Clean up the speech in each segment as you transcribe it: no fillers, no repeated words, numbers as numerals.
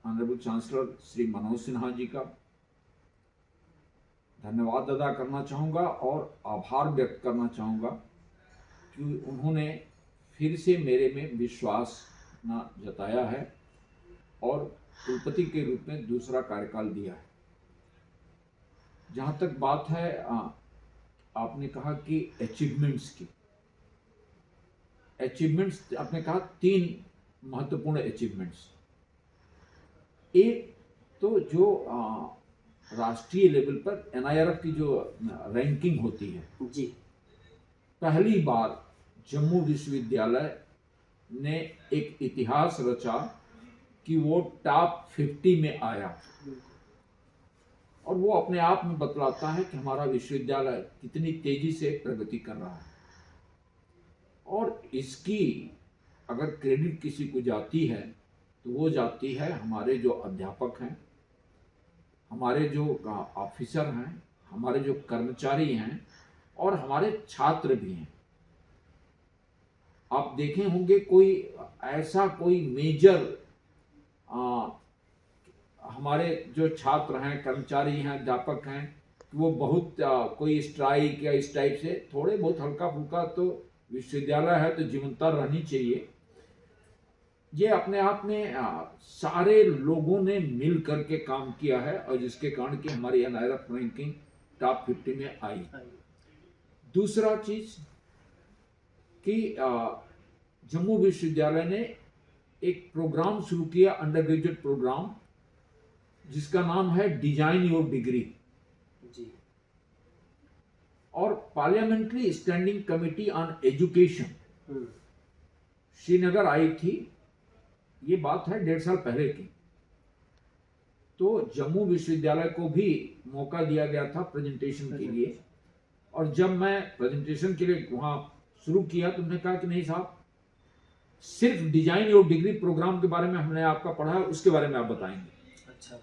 Honourable chancellor Shri Manoj Sinha ji का धन्यवाद अदा करना चाहूँगा और आभार व्यक्त करना चाहूँगा कि उन्होंने फिर से मेरे में विश्वास न जताया है और कुलपति के रूप में दूसरा कार्यकाल दिया है। जहाँ तक बात है आपने कहा कि अचीवमेंट्स की, अचीवमेंट्स आपने कहा 3 महत्वपूर्ण अचीवमेंट्स। एक तो जो राष्ट्रीय लेवल पर एनआईआरएफ की जो रैंकिंग होती है जी, पहली बार जम्मू विश्वविद्यालय ने एक इतिहास रचा कि वो टॉप 50 में आया और वो अपने आप में बतलाता है कि हमारा विश्वविद्यालय कितनी तेजी से प्रगति कर रहा है। और इसकी अगर क्रेडिट किसी को जाती है तो वो जाती है हमारे जो अध्यापक हैं, हमारे जो ऑफिसर हैं, हमारे जो कर्मचारी हैं और हमारे छात्र भी हैं। आप देखे होंगे कोई ऐसा कोई मेजर हमारे जो छात्र हैं, कर्मचारी हैं, अध्यापक हैं, वो बहुत कोई स्ट्राइक या इस टाइप से थोड़े बहुत हल्का फुल्का, तो विश्वविद्यालय है तो जीवंतता रहनी चाहिए। ये अपने आप में सारे लोगों ने मिल करके काम किया है और जिसके कारण कि हमारी एनआईआरएफ रैंकिंग टॉप 50 में आई। दूसरा चीज कि जम्मू विश्वविद्यालय ने एक प्रोग्राम शुरू किया, अंडर ग्रेजुएट प्रोग्राम, जिसका नाम है डिजाइन योर डिग्री जी, और parliamentary standing committee on education Srinagar आई थी। ये बात है 1.5 साल पहले की। तो जम्मू विश्वविद्यालय को भी मौका दिया गया था प्रेजेंटेशन के लिए, और जब मैं प्रेजेंटेशन के लिए वहां शुरू किया तो उन्होंने कहा कि नहीं साहब, सिर्फ डिजाइन योर डिग्री प्रोग्राम के बारे में हमने आपका पढ़ा है, उसके बारे में आप बताएंगे। अच्छा,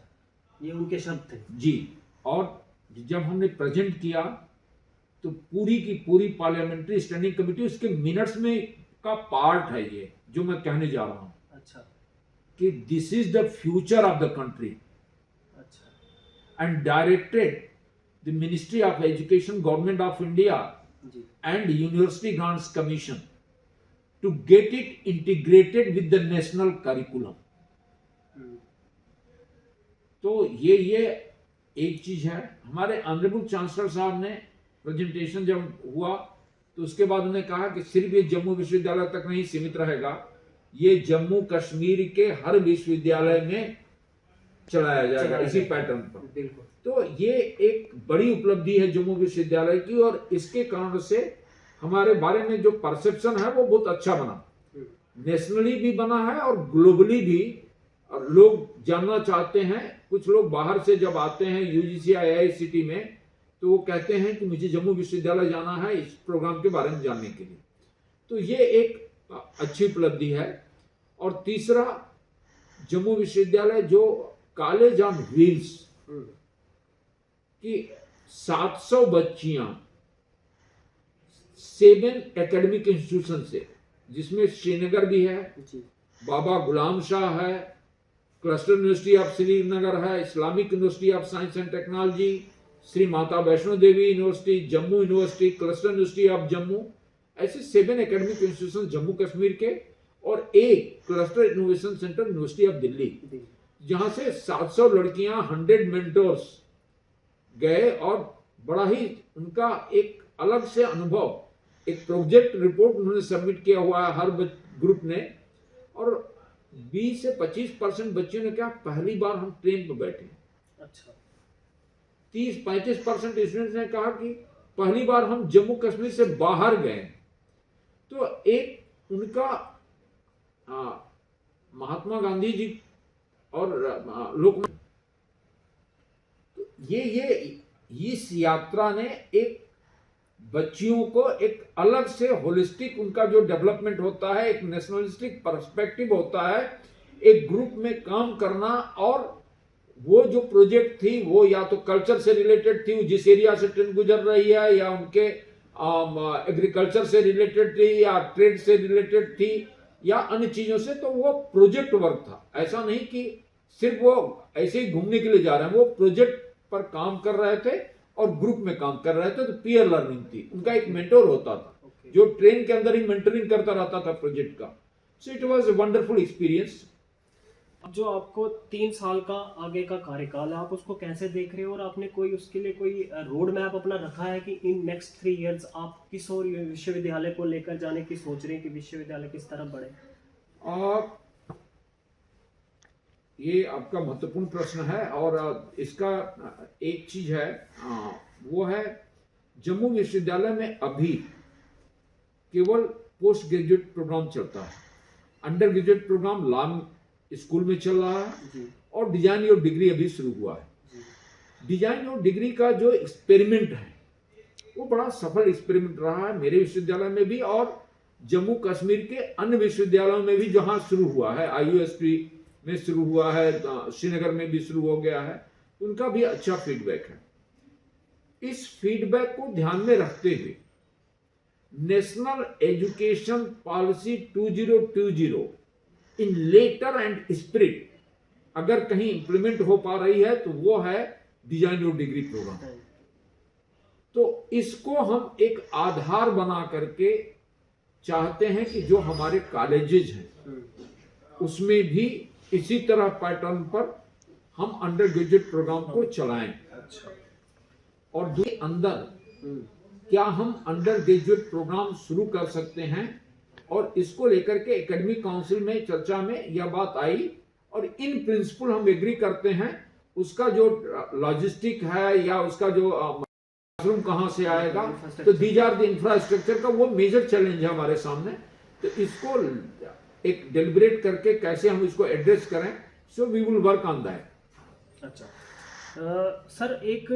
ये उनके शब्द थे जी। और जब हमने प्रेजेंट किया तो पूरी की पूरी पार्लियामेंट्री स्टैंडिंग कमेटी उसके मिनट्स में का पार्ट है ये जो मैं कहने जा रहा हूं। अच्छा, कि this is the future of the country. अच्छा, and directed the ministry of education, government of India and university grants commission to get it integrated with the national curriculum. तो ये एक चीज है। हमारे ऑनरेबल चांसलर साहब ने प्रेजेंटेशन जब हुआ तो उसके बाद उन्होंने कहा कि सिर्फ ये जम्मू विश्वविद्यालय तक नहीं सीमित रहेगा, ये जम्मू कश्मीर के हर विश्वविद्यालय में चलाया जाएगा इसी पैटर्न पर। तो ये एक बड़ी उपलब्धि है जम्मू विश्वविद्यालय की, और इसके कारण से हमारे बारे में जो परसेप्शन है वो बहुत अच्छा बना, नेशनली भी बना है और ग्लोबली भी। और लोग जानना चाहते हैं, कुछ लोग बाहर से जब आते हैं यूजीसी आईआईसीटी में तो वो कहते हैं कि मुझे जम्मू विश्वविद्यालय जाना है इस प्रोग्राम के बारे में जानने के लिए। तो ये एक अच्छी उपलब्धि है। और तीसरा, जम्मू विश्वविद्यालय जो कॉलेज ऑन व्हील्स की 700 बच्चियां 7 एकेडमिक इंस्टीट्यूशन से, जिसमें श्रीनगर भी है, बाबा गुलाम शाह है, क्लस्टर यूनिवर्सिटी ऑफ श्रीनगर है, Islamic university of science and technology, Shri Mata Vaishno Devi university, Jammu university, cluster university of Jammu, ऐसे 7 एकेडमिक इंस्टीट्यूशन जम्मू कश्मीर के, और एक cluster innovation centre university of Delhi, जहां से 700 लड़कियां 100 मेंटोर्स गए और बड़ा ही उनका एक अलग से अनुभव, एक प्रोजेक्ट रिपोर्ट उन्होंने सबमिट किया हुआ है हर ग्रुप ने। और 20 से 25% बच्चियों ने कहा पहली बार हम ट्रेन पर बैठे। अच्छा, 30-35% स्टूडेंट्स ने कहा कि पहली बार हम जम्मू कश्मीर से बाहर गए। तो एक उनका महात्मा गांधी जी और लोक, ये इस यात्रा ने एक बच्चियों को एक अलग से होलिस्टिक, उनका जो डेवलपमेंट होता है, एक नेशनलिस्टिक पर्सपेक्टिव होता है, एक ग्रुप में काम करना। और वो जो प्रोजेक्ट थी वो या तो कल्चर से रिलेटेड थी, जिस एरिया से ट्रेन गुजर रही है, या उनके एग्रीकल्चर से रिलेटेड थी, या ट्रेड से रिलेटेड थी, या अन्य चीजों से। तो वो प्रोजेक्ट वर्क था, ऐसा नहीं कि सिर्फ वो ऐसे ही घूमने के लिए जा रहे हैं, वो प्रोजेक्ट पर काम कर रहे थे और ग्रुप में काम कर रहे थे, तो पीयर लर्निंग थी। उनका एक मेंटोर होता था जो ट्रेन के अंदर ही मेंटरिंग करता रहता था प्रोजेक्ट का। So it was a wonderful experience. अब जो आपको 3 साल का आगे का कार्यकाल है, आप उसको कैसे देख रहे हो, और आपने कोई उसके लिए कोई रोड मैप अपना रखा है कि इन नेक्स्ट 3 इयर्स आप किस और विश्वविद्यालय को लेकर जाने की सोच रहे हैं कि विश्वविद्यालय किस तरफ बढ़े? और ये आपका महत्वपूर्ण प्रश्न है, और इसका एक चीज है, वो है जम्मू विश्वविद्यालय में अभी केवल पोस्ट ग्रेजुएट प्रोग्राम चलता है। Undergraduate programme law school में चल रहा है जी और डिजाइन योर डिग्री अभी शुरू हुआ है। डिजाइन योर डिग्री का जो एक्सपेरिमेंट है वो बड़ा सफल एक्सपेरिमेंट रहा है मेरे विश्वविद्यालय में भी और जम्मू कश्मीर के अन्य विश्वविद्यालयों में भी जहां शुरू हुआ है। IUSP में शुरू हुआ है, श्रीनगर में भी शुरू हो गया है, उनका भी अच्छा फीडबैक है। इस फीडबैक को ध्यान में रखते हुए national education policy 2020 in letter and spirit अगर कहीं इंप्लीमेंट हो पा रही है तो वो है डिजाइन योर डिग्री प्रोग्राम। तो इसको हम एक आधार बना करके चाहते हैं कि जो हमारे कॉलेजेस हैं उसमें भी इसी तरह पैटर्न पर हम अंडर ग्रेजुएट प्रोग्राम को चलाएं। अच्छा। और दूसरे अंदर क्या हम अंडर ग्रेजुएट प्रोग्राम शुरू कर सकते हैं, और इसको लेकर के एकेडमिक काउंसिल में चर्चा में यह बात आई और इन प्रिंसिपल हम एग्री करते हैं। उसका जो लॉजिस्टिक है या उसका जो क्लासरूम कहां से आएगा, तो दीज आर द इंफ्रास्ट्रक्चर का वो मेजर चैलेंज है हमारे सामने। तो इसको एक डेलिब्रेट करके कैसे हम इसको एड्रेस करें, so we will work on that. अच्छा सर, एक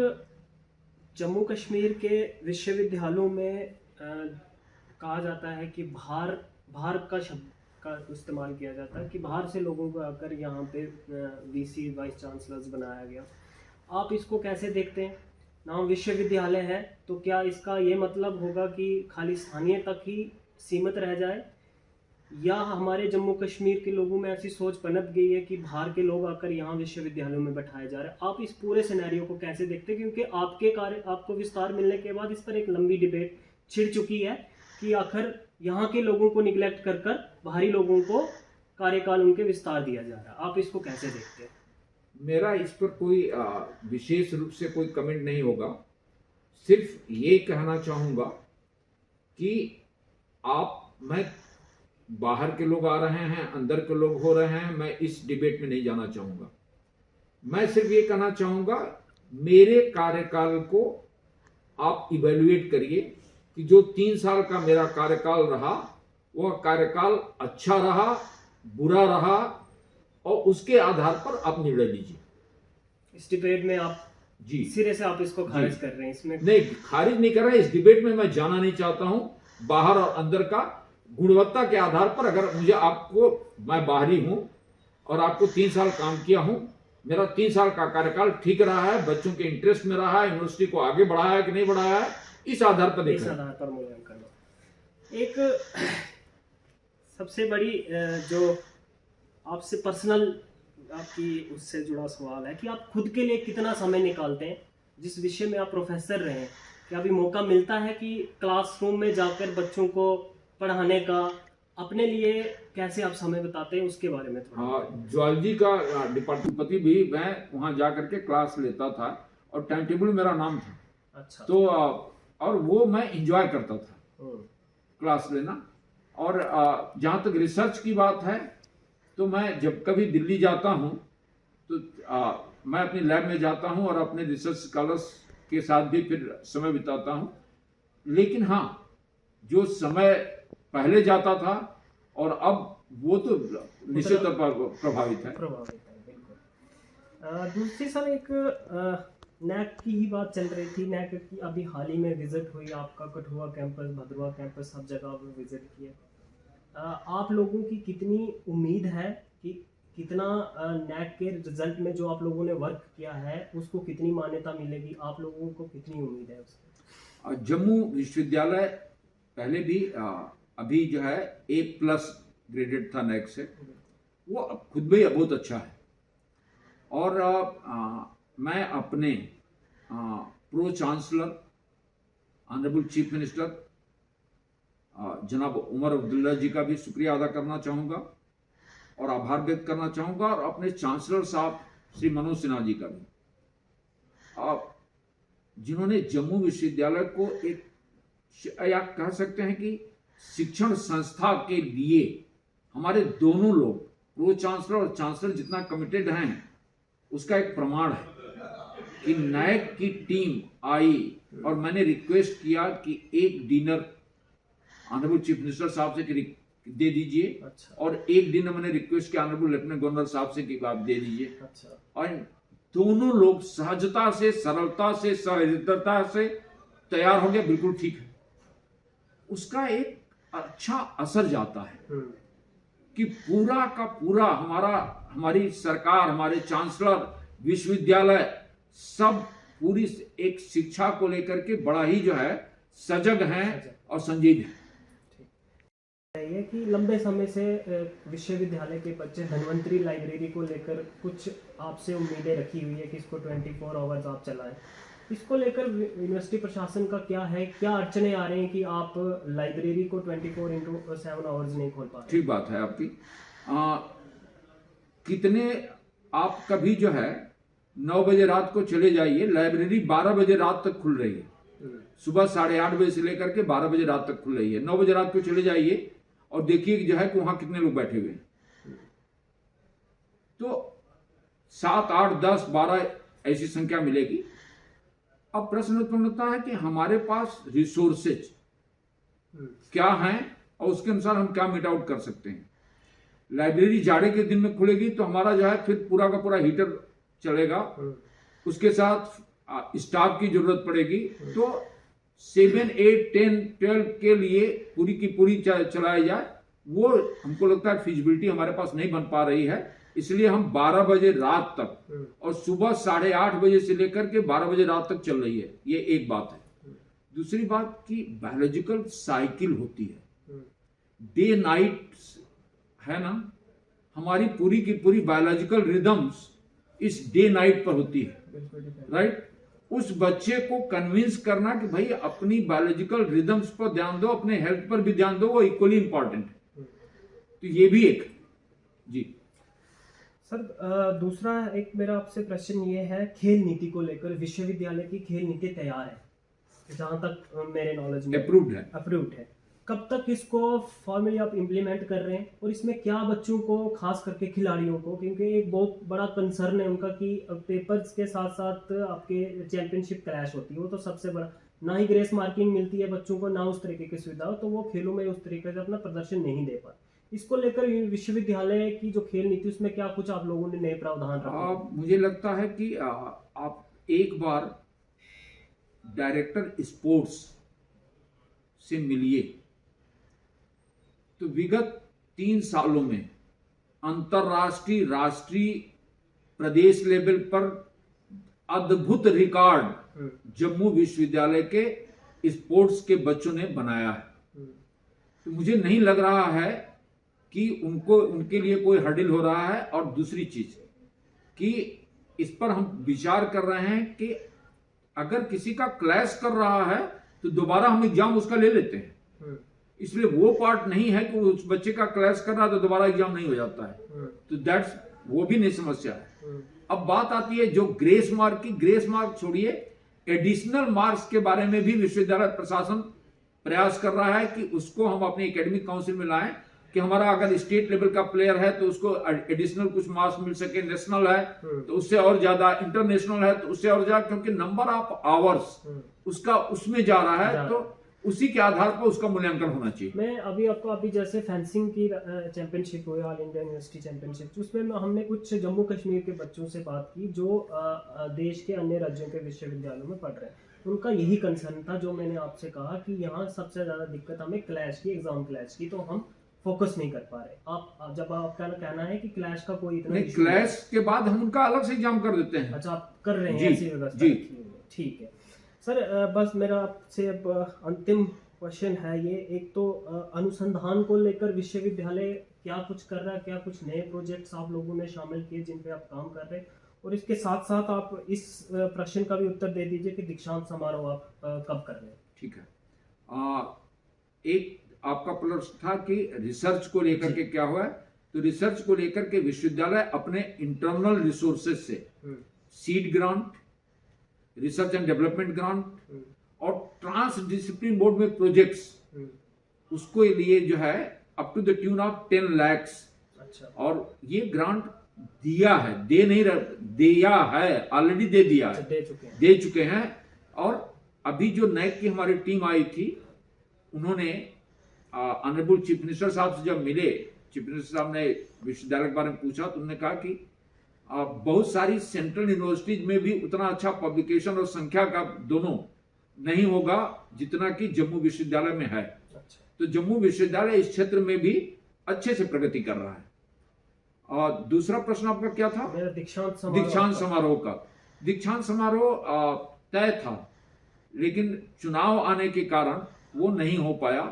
जम्मू कश्मीर के विश्वविद्यालयों में कहा जाता है कि बाहर का शब्द का इस्तेमाल किया जाता है कि बाहर से लोगों को आकर यहाँ पे VC वाइस चांसलर्स बनाया गया। आप इसको कैसे देखते हैं? नाम विश्वविद्यालय है तो क्या इसका ये मतलब होगा कि खाली स्थानीय तक ही सीमित रह जाए, या हमारे जम्मू कश्मीर के लोगों में ऐसी सोच पनप गई है कि बाहर के लोग आकर यहाँ विश्वविद्यालयों में बैठाए जा रहे हैं? आप इस पूरे सिनेरियो को कैसे देखते हैं? क्योंकि आपको विस्तार मिलने के बाद इस पर एक लंबी डिबेट छिड़ चुकी है कि आखिर यहाँ के लोगों को निगलेक्ट कर बाहरी लोगों को कार्यकाल उनके विस्तार दिया जा रहा है। आप इसको कैसे देखते हैं? मेरा इस पर कोई विशेष रूप से कोई कमेंट नहीं होगा। सिर्फ ये कहना चाहूंगा कि मैं बाहर के लोग आ रहे हैं, अंदर के लोग हो रहे हैं, मैं इस डिबेट में नहीं जाना चाहूंगा। मैं सिर्फ ये कहना चाहूंगा मेरे कार्यकाल को आप इवेल्युएट करिए कि जो 3 साल का मेरा कार्यकाल रहा वह कार्यकाल अच्छा रहा, बुरा रहा, और उसके आधार पर आप निर्णय लीजिए। इस डिबेट में आप जी सिरे से आप इसको खारिज कर रहे हैं? इसमें नहीं, खारिज नहीं कर रहे। इस डिबेट में मैं जाना नहीं चाहता हूं। बाहर और अंदर का गुणवत्ता के आधार पर अगर मुझे मैं बाहरी हूं और आपको 3 साल काम किया हूं, मेरा 3 साल का कार्यकाल ठीक रहा है, बच्चों के इंटरेस्ट में रहा है, यूनिवर्सिटी को आगे बढ़ाया है कि नहीं बढ़ाया है, इस आधार पर इस आधार पर मूल्यांकन करना। एक सबसे बड़ी जो आपसे पर्सनल आपकी उससे जुड़ा सवाल है कि आप खुद के लिए कितना समय निकालते हैं? जिस विषय में आप प्रोफेसर रहे हैं, क्या अभी मौका मिलता है कि क्लासरूम में जाकर बच्चों को पढ़ाने का? अपने लिए कैसे आप समय बताते हैं, उसके बारे में थोड़ा। हाँ, जूलॉजी का डिपार्टमेंट भी मैं वहां जा करके क्लास लेता था और टाइम टेबल मेरा नाम था। अच्छा। तो और वो मैं इंजॉय करता था क्लास लेना। और जहां तक रिसर्च की बात है तो मैं जब कभी दिल्ली जाता हूं तो मैं अपनी लैब में जाता हूं और अपने रिसर्च स्कॉलर्स के साथ भी फिर समय बिताता हूं। लेकिन हाँ, जो समय पहले जाता था और अब वो तो निश्चित तौर पर प्रभावित है। बिल्कुल। दूसरी सर, एक नैक की ही बात चल रही थी। नैक की अभी हाल ही में विजिट हुई, आपका कठुआ कैंपस, भद्रवा कैंपस, सब जगह पर विजिट किए। आप लोगों की कितनी उम्मीद है कि कितना नैक के रिजल्ट में जो आप लोगों ने वर्क किया है उसको कितनी मान्यता मिलेगी? आप लोगों को कितनी उम्मीद है उसकी? जम्मू विश्वविद्यालय पहले भी अभी जो है A+ ग्रेडेड था नैक से, वो खुद में बहुत अच्छा है। और मैं अपने pro chancellor honourable chief minister जनाब उमर अब्दुल्ला जी का भी शुक्रिया अदा करना चाहूँगा और आभार व्यक्त करना चाहूँगा, और अपने चांसलर साहब श्री मनोज सिन्हा जी का भी, जिन्होंने जम्मू विश्वविद्यालय को एक, या कह सकते हैं कि शिक्षण संस्था के लिए हमारे दोनों लोग, प्रो चांसलर और चांसलर जितना कमिटेड हैं, उसका एक प्रमाण है कि नायक की टीम आई और मैंने रिक्वेस्ट किया कि एक डिनर ऑनरेबल चीफ मिनिस्टर साहब से दे दीजिए। अच्छा। और एक डिनर मैंने रिक्वेस्ट किया ऑनरेबल लेफ्टिनेंट गवर्नर साहब से कि आप दे दीजिए। अच्छा। और दोनों लोग सहजता से, सरलता से, सहृदयता से तैयार हो गए, बिल्कुल ठीक है। उसका एक अच्छा असर जाता है कि पूरा का पूरा हमारी सरकार, हमारे चांसलर, विश्वविद्यालय सब पूरी एक शिक्षा को लेकर के बड़ा ही जो है सजग हैं और संजीव हैं। ये कि लंबे समय से विश्वविद्यालय के बच्चे धन्वंतरी लाइब्रेरी को लेकर कुछ आपसे उम्मीदें रखी हुई है कि इसको 24 आवर्स आप चलाएं। इसको लेकर यूनिवर्सिटी प्रशासन का क्या है, क्या अड़चने आ रही हैं कि आप लाइब्रेरी को 24/7 आवर्स नहीं खोल पा रहे? ठीक बात है आपकी। कितने आप कभी जो है 9 बजे रात को चले जाइए, लाइब्रेरी 12 बजे रात तक खुल रही है। सुबह 8:30 बजे से लेकर के 12 बजे रात तक खुल रही है। 9 बजे रात को चले जाइए और देखिए कि जो है कि वहां कितने लोग बैठे हुए हैं। तो 7, 8, 10, 12 ऐसी संख्या मिलेगी। अब प्रश्न उत्पन्न होता है कि हमारे पास रिसोर्सेज क्या हैं और उसके अनुसार हम क्या मीट आउट कर सकते हैं। लाइब्रेरी जाड़े के दिन में खुलेगी तो हमारा जो है फिर पूरा का पूरा हीटर चलेगा, उसके साथ स्टाफ की जरूरत पड़ेगी। तो 7, 8, 10, 12 के लिए पूरी की पूरी चलाई जाए, वो हमको लगता है फिजिबिलिटी हमारे पास नहीं बन पा रही है। इसलिए हम 12 बजे रात तक और सुबह 8:30 बजे से लेकर के 12 बजे रात तक चल रही है। ये एक बात है। दूसरी बात की बायोलॉजिकल साइकिल होती है, डे नाइट है ना, हमारी पूरी की पूरी बायोलॉजिकल रिदम्स इस डे नाइट पर होती है, राइट। उस बच्चे को कन्विंस करना कि भाई अपनी बायोलॉजिकल रिदम्स पर ध्यान दो, अपने हेल्थ पर भी ध्यान दो, वो इक्वली इंपॉर्टेंट है। तो ये भी एक जी सर, दूसरा एक मेरा आपसे प्रश्न ये है, खेल नीति को लेकर विश्वविद्यालय की खेल नीति तैयार है, जहां तक मेरे नॉलेज में अप्रूव्ड है। कब तक इसको फॉर्मली आप इम्प्लीमेंट कर रहे हैं, और इसमें क्या बच्चों को, खास करके खिलाड़ियों को, क्योंकि एक बहुत बड़ा कंसर्न है उनका कि पेपर्स के साथ साथ आपके चैंपियनशिप क्रैश होती है, वो तो सबसे बड़ा, ना ही ग्रेस मार्किंग मिलती है बच्चों को, ना उस तरीके की सुविधा हो, तो वो खेलों में उस तरीके से अपना प्रदर्शन नहीं दे पाते। इसको लेकर विश्वविद्यालय की जो खेल नीति, उसमें क्या कुछ आप लोगों ने नए प्रावधान रखे? मुझे लगता है कि आप एक बार डायरेक्टर स्पोर्ट्स से मिलिए तो विगत 3 सालों में अंतरराष्ट्रीय, राष्ट्रीय, प्रदेश लेवल पर अद्भुत रिकॉर्ड जम्मू विश्वविद्यालय के स्पोर्ट्स के बच्चों ने बनाया है। तो मुझे नहीं लग रहा है कि उनके लिए कोई हर्डल हो रहा है। और दूसरी चीज कि इस पर हम विचार कर रहे हैं कि अगर किसी का क्लैश कर रहा है तो दोबारा हम एग्जाम उसका ले लेते हैं। इसलिए वो पार्ट नहीं है कि उस बच्चे का क्लैश कर रहा है तो दोबारा एग्जाम नहीं हो जाता है। तो दैट्स, वो भी नहीं समस्या है। अब बात आती है जो ग्रेस मार्क की। ग्रेस मार्क छोड़िए, एडिशनल मार्क्स के बारे में भी विश्वविद्यालय प्रशासन प्रयास कर रहा है कि उसको हम अपने एकेडमिक काउंसिल में लाएं कि हमारा अगर स्टेट लेवल का प्लेयर है तो उसको एडिशनल कुछ मार्क्स मिल सके, नेशनल है तो उससे और ज्यादा, इंटरनेशनल है तो उससे और ज्यादा, क्योंकि नंबर ऑफ आवर्स उसका उसमें जा रहा है, तो उसी के आधार पर उसका मूल्यांकन होना चाहिए। मैं अभी जैसे फेंसिंग की चैंपियनशिप हुई, ऑल इंडिया यूनिवर्सिटी चैंपियनशिप, उसमें हमने कुछ जम्मू कश्मीर के बच्चों से बात की जो देश के अन्य राज्यों के विश्वविद्यालयों में पढ़ रहे हैं। उनका यही कंसर्न था जो मैंने आपसे कहा कि यहाँ सबसे ज्यादा दिक्कत हमें क्लैश की, एग्जाम क्लैश की, तो हम फोकस नहीं कर पा रहे। आप जब आपका कहना है कि क्लैश का कोई इतना नहीं, क्लैश के बाद हम उनका अलग से एग्जाम कर देते हैं। अच्छा, आप कर रहे हैं ऐसी व्यवस्था? ठीक है सर। बस मेरा आपसे अब अंतिम क्वेश्चन है ये, एक तो अनुसंधान को लेकर विश्वविद्यालय क्या कुछ कर रहा है, क्या कुछ नए प्रोजेक्ट्स आप लोगों ने शामिल किए जिन पे आप काम कर रहे हैं, और इसके साथ साथ आप इस प्रश्न का भी उत्तर दे दीजिए कि दीक्षांत समारोह आप कब कर रहे हैं। ठीक है। एक आपका प्रश्न था कि रिसर्च को लेकर के क्या हुआ है, तो रिसर्च को लेकर के विश्वविद्यालय अपने इंटरनल रिसोर्सेज से seed grant, research and development grant और ट्रांस डिसिप्लिन बोर्ड में प्रोजेक्ट्स, उसको लिए जो है up to the tune of 10 lakh. अच्छा। और ये ग्रांट दिया है, दे नहीं रहा, दिया है, ऑलरेडी दे दिया है, दे चुके हैं। और अभी जो नैक की हमारी टीम आई थी, उन्होंने ऑनरेबल चीफ मिनिस्टर साहब से जब मिले, चीफ मिनिस्टर साहब ने विश्वविद्यालय के बारे में पूछा तो उन्होंने कहा कि बहुत सारी सेंट्रल यूनिवर्सिटीज में भी उतना अच्छा पब्लिकेशन और संख्या का दोनों नहीं होगा जितना कि जम्मू विश्वविद्यालय में है। अच्छा। तो जम्मू विश्वविद्यालय इस क्षेत्र में भी अच्छे से प्रगति कर रहा है। और दूसरा प्रश्न आपका क्या था? दीक्षांत समारोह का। दीक्षांत समारोह तय था, लेकिन चुनाव आने के कारण वो नहीं हो पाया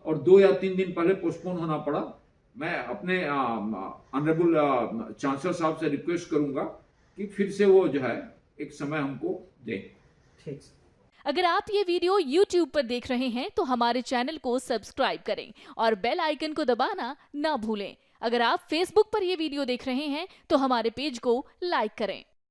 और 2 या 3 दिन पहले पोस्टपोन होना पड़ा। मैं अपने ऑनरेबल चांसलर साहब से रिक्वेस्ट करूंगा कि फिर से वो जो है एक समय हमको दें। ठीक। अगर आप ये वीडियो YouTube पर देख रहे हैं तो हमारे चैनल को सब्सक्राइब करें और बेल आइकन को दबाना ना भूलें। अगर आप Facebook पर ये वीडियो देख रहे हैं तो हमारे पेज को लाइक करें।